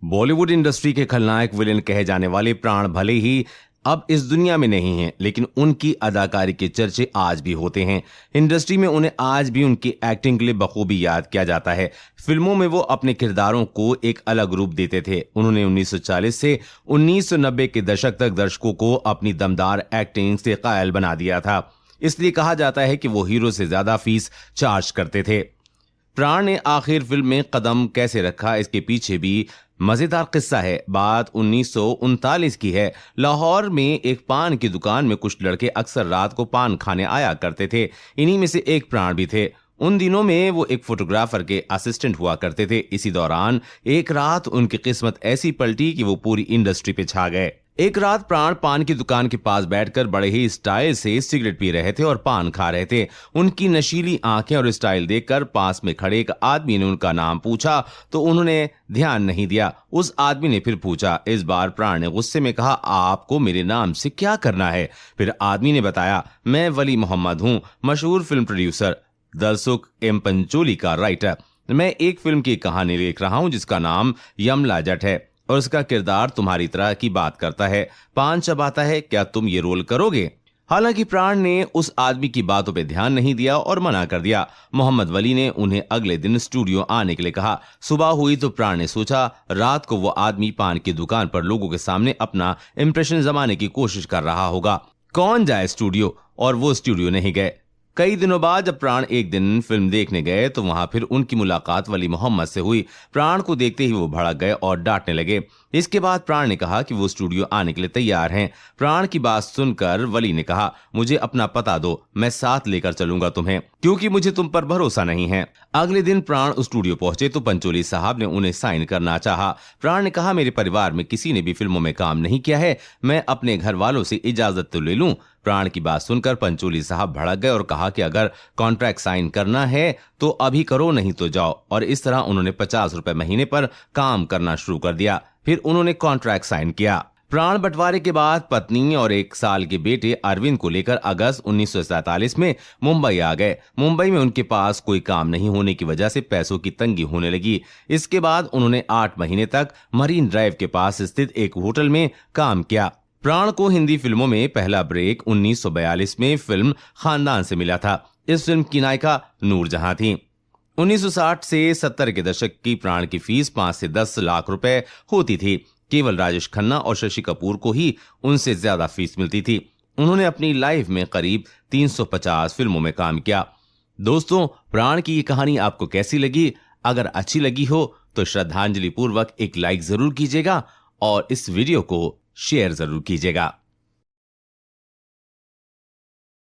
Bollywood industry के खलनायक villain कहे जाने वाले प्राण भले ही अब इस दुनिया में नहीं हैं, लेकिन उनकी अदाकारी के चर्चे आज भी होते हैं। इंडस्ट्री में उन्हें आज भी उनकी एक्टिंग के लिए बखूबी याद किया जाता है। फिल्मों में वो अपने किरदारों को एक अलग रूप देते थे। उन्होंने 1940 से 1990 के दशक तक दर्शकों को अपनी दमदार एक्टिंग से कायल बना दिया था। इसलिए कहा जाता है कि वो हीरो से ज्यादा फीस चार्ज करते थे। प्राण ने आखिर फिल्म में कदम कैसे रखा, इसके पीछे भी मजेदार किस्सा है। बात 1939 की है। लाहौर में एक पान की दुकान में कुछ लड़के अक्सर रात को पान खाने आया करते थे। इन्हीं में से एक प्राण भी थे। उन दिनों में वो एक फोटोग्राफर के असिस्टेंट हुआ करते थे। इसी दौरान एक रात उनकी किस्मत ऐसी पलटी कि वो पूरी इंडस्ट्री पे छा गए। एक रात प्राण पान की दुकान के पास बैठकर बड़े ही स्टाइल से सिगरेट पी रहे थे और पान खा रहे थे। उनकी नशीली आंखें और स्टाइल देखकर पास में खड़े एक आदमी ने उनका नाम पूछा तो उन्होंने ध्यान नहीं दिया। उस आदमी ने फिर पूछा। इस बार प्राण ने गुस्से में कहा, आपको मेरे नाम से क्या करना है? फिर आदमी ने बताया, मैं वली मोहम्मद हूँ, मशहूर film producer, Dalsukh M Pancholi का राइटर। मैं एक फिल्म की कहानी लिख रहा हूँ जिसका नाम यमला जट है और उसका किरदार तुम्हारी तरह की बात करता है, पान चबाता है। क्या तुम ये रोल करोगे? हालांकि प्राण ने उस आदमी की बातों पे ध्यान नहीं दिया और मना कर दिया। मोहम्मद वली ने उन्हें अगले दिन स्टूडियो आने के लिए कहा। सुबह हुई तो प्राण ने सोचा रात को वो आदमी पान की दुकान पर लोगों के सामने अपना इंप्रेशन जमाने की कोशिश कर रहा होगा, कौन जाए स्टूडियो? और वो स्टूडियो नहीं गए। कई दिनों बाद जब प्राण एक दिन फिल्म देखने गए तो वहां फिर उनकी मुलाकात वली मोहम्मद से हुई। प्राण को देखते ही वो भड़क गए और डांटने लगे। इसके बाद प्राण ने कहा कि वो स्टूडियो आने के लिए तैयार हैं। प्राण की बात सुनकर वली ने कहा, मुझे अपना पता दो, मैं साथ लेकर चलूंगा तुम्हें, क्योंकि मुझे तुम पर भरोसा नहीं है। अगले दिन प्राण स्टूडियो पहुंचे तो पंचोली साहब ने उन्हें साइन करना चाहा। प्राण ने कहा, मेरे परिवार में किसी ने भी फिल्मों में काम नहीं किया है, मैं अपने घर वालों से इजाजत तो ले लूं। प्राण की बात सुनकर पंचोली साहब भड़क गए और कहा कि अगर कॉन्ट्रैक्ट साइन करना है तो अभी करो, नहीं तो जाओ। और इस तरह उन्होंने 50 रुपए महीने पर काम करना शुरू कर दिया। फिर उन्होंने कॉन्ट्रैक्ट साइन किया। प्राण बंटवारे के बाद पत्नी और 1 साल के बेटे अरविंद को लेकर अगस्त 1947 में मुंबई आ गए। मुंबई में उनके पास कोई काम नहीं होने की वजह से पैसों की तंगी होने लगी। इसके बाद उन्होंने 8 महीने तक मरीन ड्राइव के पास स्थित एक होटल में काम किया। प्राण को हिंदी फिल्मों में पहला ब्रेक 1942 में फिल्म खानदान से मिला था। इस फिल्म की नायिका नूरजहां थी। 1960 से 70 के दशक की प्राण की फीस 5 से 10 लाख रुपए होती थी। केवल राजेश खन्ना और शशि कपूर को ही उनसे ज्यादा फीस मिलती थी। उन्होंने अपनी लाइफ में करीब 350 फिल्मों में काम किया। दोस्तों, प्राण की ये कहानी आपको कैसी लगी? अगर अच्छी लगी हो तो श्रद्धांजलि पूर्वक एक लाइक जरूर कीजिएगा और इस वीडियो को शेयर जरूर कीजिएगा।